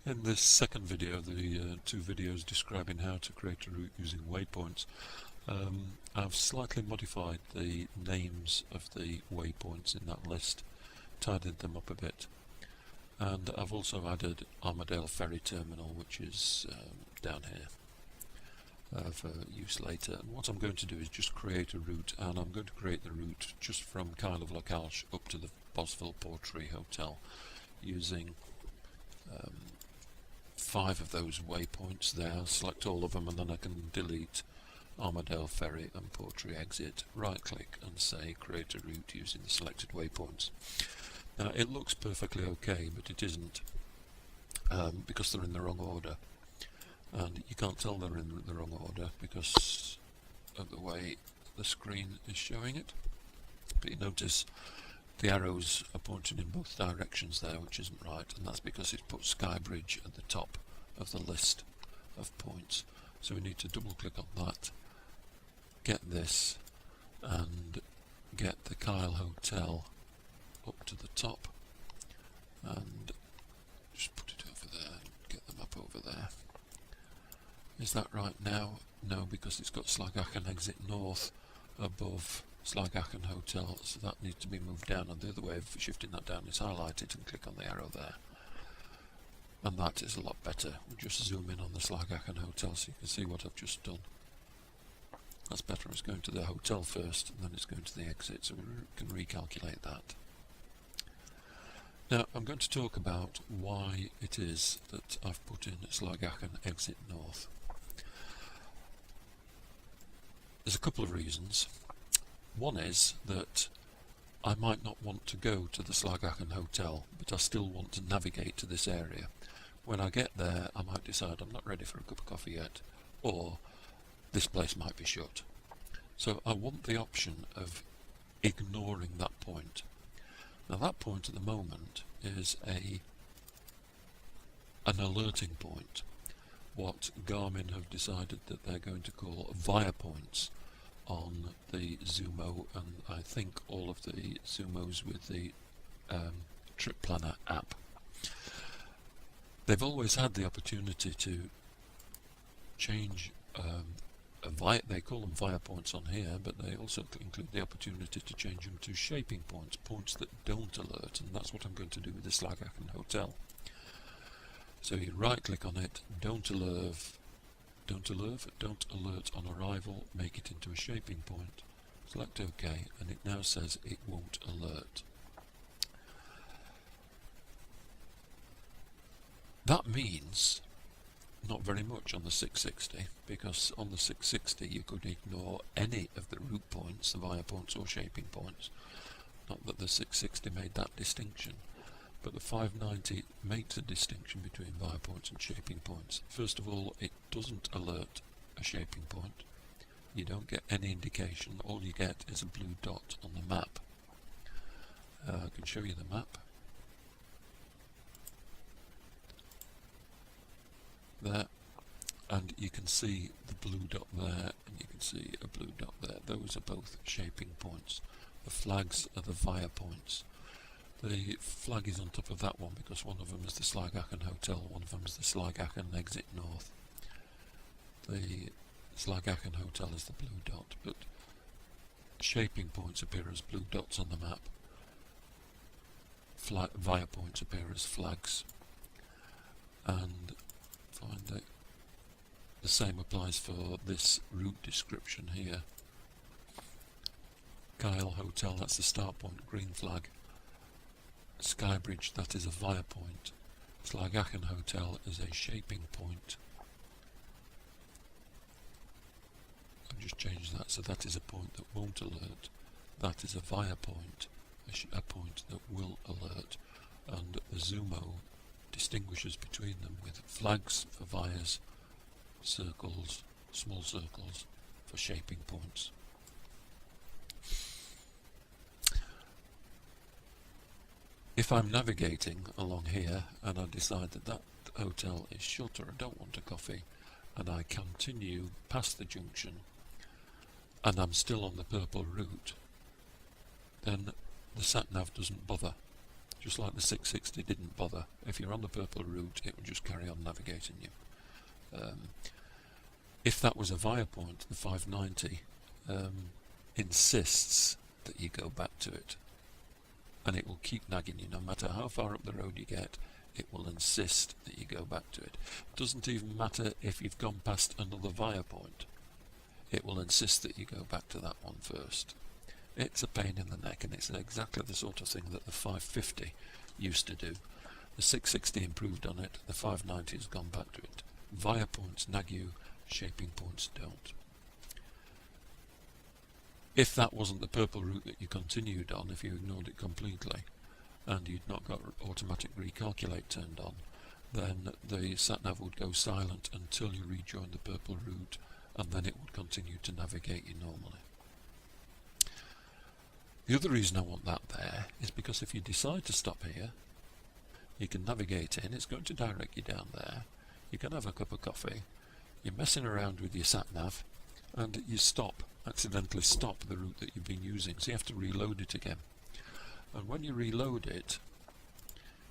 In this second video, the two videos describing how to create a route using waypoints, I've slightly modified the names of the waypoints in that list, tidied them up a bit, and I've also added Armadale Ferry Terminal, which is down here for use later. And what I'm going to do is just create a route, and I'm going to create the route just from Kyle of Lochalsh up to the Bosville Portree Hotel using 5 of those waypoints there. I'll select all of them and then I can delete Armadale Ferry and Portree Exit, right click and say create a route using the selected waypoints. Now it looks perfectly okay, but it isn't, because they're in the wrong order, and you can't tell they're in the wrong order because of the way the screen is showing it. But you notice the arrows are pointing in both directions there, which isn't right, and that's because it's put Skybridge at the top of the list of points. So we need to double click on that, get this, and get the Kyle Hotel up to the top, and just put it over there, get them up over there. Is that right now? No, because it's got Slagachen Exit North above Slagachen Hotel, so that needs to be moved down, and the other way of shifting that down is highlight it and click on the arrow there. And that is a lot better. We'll just zoom in on the Slagachen Hotel so you can see what I've just done. That's better. It's going to the hotel first and then it's going to the exit, so we can recalculate that. Now I'm going to talk about why it is that I've put in Slagachen Exit North. There's a couple of reasons. One is that I might not want to go to the Slagachen Hotel, but I still want to navigate to this area. When I get there, I might decide I'm not ready for a cup of coffee yet, or this place might be shut. So I want the option of ignoring that point. Now that point at the moment is an alerting point, what Garmin have decided that they're going to call via points on the ZUmo, and I think all of the ZUMos with the Trip Planner app. They've always had the opportunity to change they call them via points on here, but they also include the opportunity to change them to shaping points, points that don't alert, and that's what I'm going to do with the Slagachen Hotel. So you right click on it, don't alert on arrival, make it into a shaping point, select OK, and it now says it won't alert. That means not very much on the 660, because on the 660 you could ignore any of the route points, the via points or shaping points. Not that the 660 made that distinction, but the 590 makes a distinction between via points and shaping points. First of all, it doesn't alert a shaping point. You don't get any indication. All you get is a blue dot on the map. I can show you the map. There, and you can see the blue dot there, and you can see a blue dot there. Those are both shaping points. The flags are the via points. The flag is on top of that one because one of them is the Slagachen Hotel, one of them is the Slagachen Exit North. The Slagachen Hotel is the blue dot, but shaping points appear as blue dots on the map. Via points appear as flags. And find that the same applies for this route description here. Kyle Hotel, that's the start point, green flag. Skybridge, that is a via point. Slagachen Hotel is a shaping point. I've just changed that, so that is a point that won't alert. That is a via point, a point that will alert. And the ZUmo distinguishes between them with flags for vias, circles, small circles for shaping points. If I'm navigating along here and I decide that that hotel is shut or I don't want a coffee, and I continue past the junction and I'm still on the purple route, then the sat-nav doesn't bother just like the 660 didn't bother. If you're on the purple route, it would just carry on navigating you. If that was a via point, the 590 insists that you go back to it, and it will keep nagging you no matter how far up the road you get. It will insist that you go back to it. It doesn't even matter if you've gone past another via point. It will insist that you go back to that one first. It's a pain in the neck, and it's exactly the sort of thing that the 550 used to do. The 660 improved on it, the 590 has gone back to it. Via points nag you, shaping points don't. If that wasn't the purple route that you continued on, if you ignored it completely, and you'd not got automatic recalculate turned on, then the sat-nav would go silent until you rejoin the purple route, and then it would continue to navigate you normally. The other reason I want that there is because if you decide to stop here, you can navigate in, it's going to direct you down there, you can have a cup of coffee, you're messing around with your sat-nav, and you accidentally stop the route that you've been using, so you have to reload it again. And when you reload it,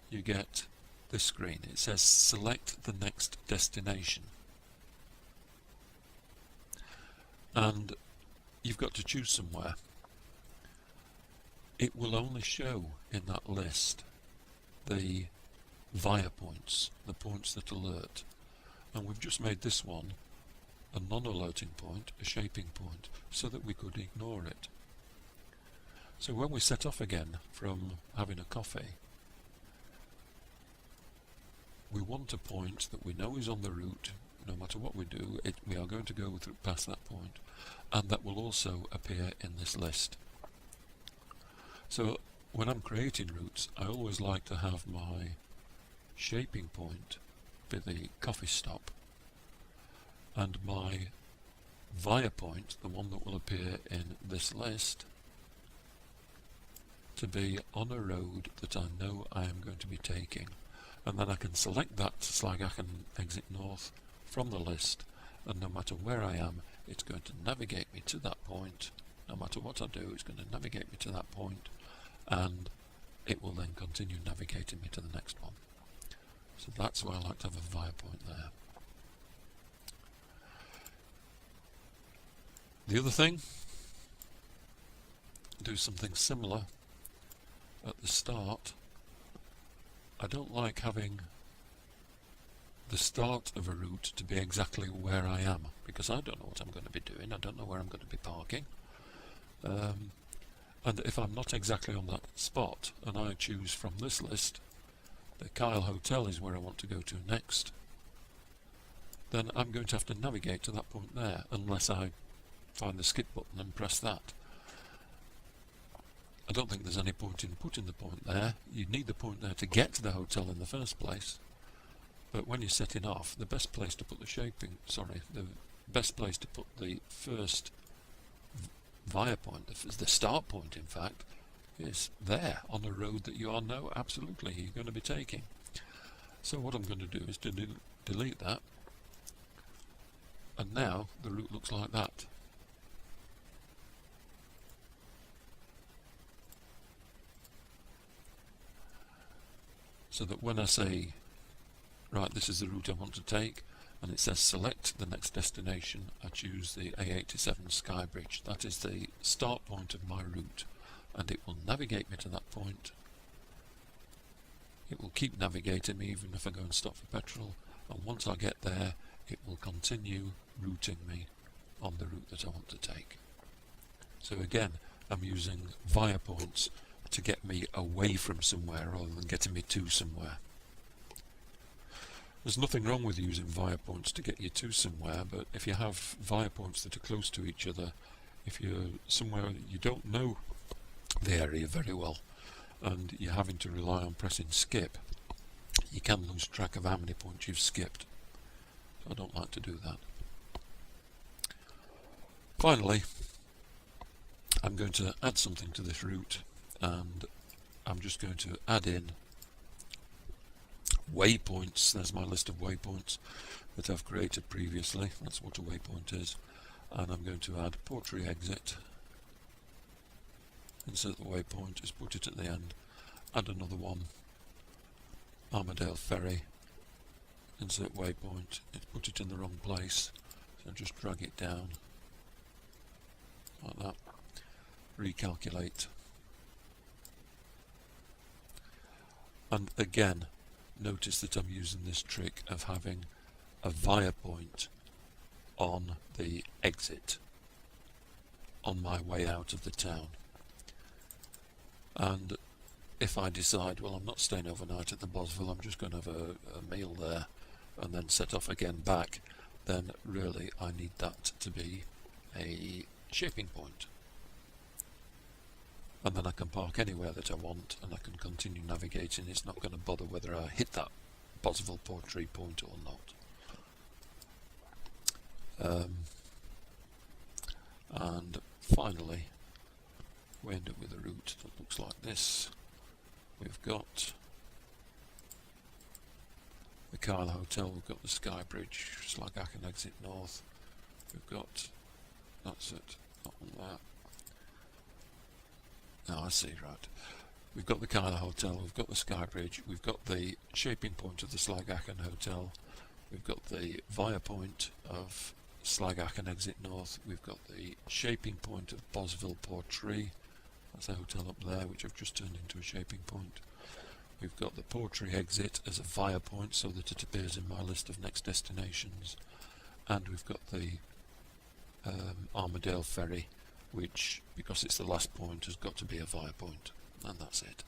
you get this screen. It says select the next destination. And you've got to choose somewhere. It will only show in that list the via points, the points that alert. And we've just made this one a non-alerting point, a shaping point, so that we could ignore it. So when we set off again from having a coffee, we want a point that we know is on the route. No matter what we do, we are going to go past that point, and that will also appear in this list. So when I'm creating routes, I always like to have my shaping point be the coffee stop, and my via point, the one that will appear in this list, to be on a road that I know I am going to be taking. And then I can select that, so like I can exit north from the list, and no matter where I am, it's going to navigate me to that point. No matter what I do, it's going to navigate me to that point, and it will then continue navigating me to the next one. So that's why I like to have a via point there. The other thing, do something similar at the start. I don't like having the start of a route to be exactly where I am, because I don't know what I'm going to be doing, I don't know where I'm going to be parking. And if I'm not exactly on that spot, and I choose from this list, the Kyle Hotel is where I want to go to next, then I'm going to have to navigate to that point there, unless I find the skip button and press that. I don't think there's any point in putting the point there. You need the point there to get to the hotel in the first place. But when you're setting off, the best place to put the best place to put the first via point, the start point in fact, is there on the road that you are now absolutely you're going to be taking. So what I'm going to do is to delete that, and now the route looks like that. So that when I say, right, this is the route I want to take, and it says select the next destination, I choose the A87 Skybridge. That is the start point of my route, and it will navigate me to that point. It will keep navigating me even if I go and stop for petrol, and once I get there, it will continue routing me on the route that I want to take. So again, I'm using via points to get me away from somewhere rather than getting me to somewhere. There's nothing wrong with using via points to get you to somewhere, but if you have via points that are close to each other, if you're somewhere you don't know the area very well and you're having to rely on pressing skip, you can lose track of how many points you've skipped. So I don't like to do that. Finally, I'm going to add something to this route, and I'm just going to add in waypoints. There's my list of waypoints that I've created previously. That's what a waypoint is. And I'm going to add port re-exit, insert the waypoint, just put it at the end, add another one, Armadale Ferry, insert waypoint. It's put it in the wrong place, so just drag it down like that, recalculate, and again notice that I'm using this trick of having a via point on the exit on my way out of the town. And if I decide, well, I'm not staying overnight at the Bosville, I'm just going to have a meal there and then set off again back, then really I need that to be a shaping point. And then I can park anywhere that I want and I can continue navigating. It's not going to bother whether I hit that Bosville Portree point or not. And finally, we end up with a route that looks like this. We've got the Kyle Hotel, we've got the Sky Bridge, Slagachen exit north, we've got, that's it, not on that. Oh, I see, right. We've got the Kyle Hotel, we've got the Sky Bridge, we've got the shaping point of the Slagachen Hotel, we've got the via point of Slagachen exit north, we've got the shaping point of Bosville Portree, that's a hotel up there which I've just turned into a shaping point. We've got the Portree exit as a via point so that it appears in my list of next destinations, and we've got the Armadale Ferry, which, because it's the last point, has got to be a via point, and that's it.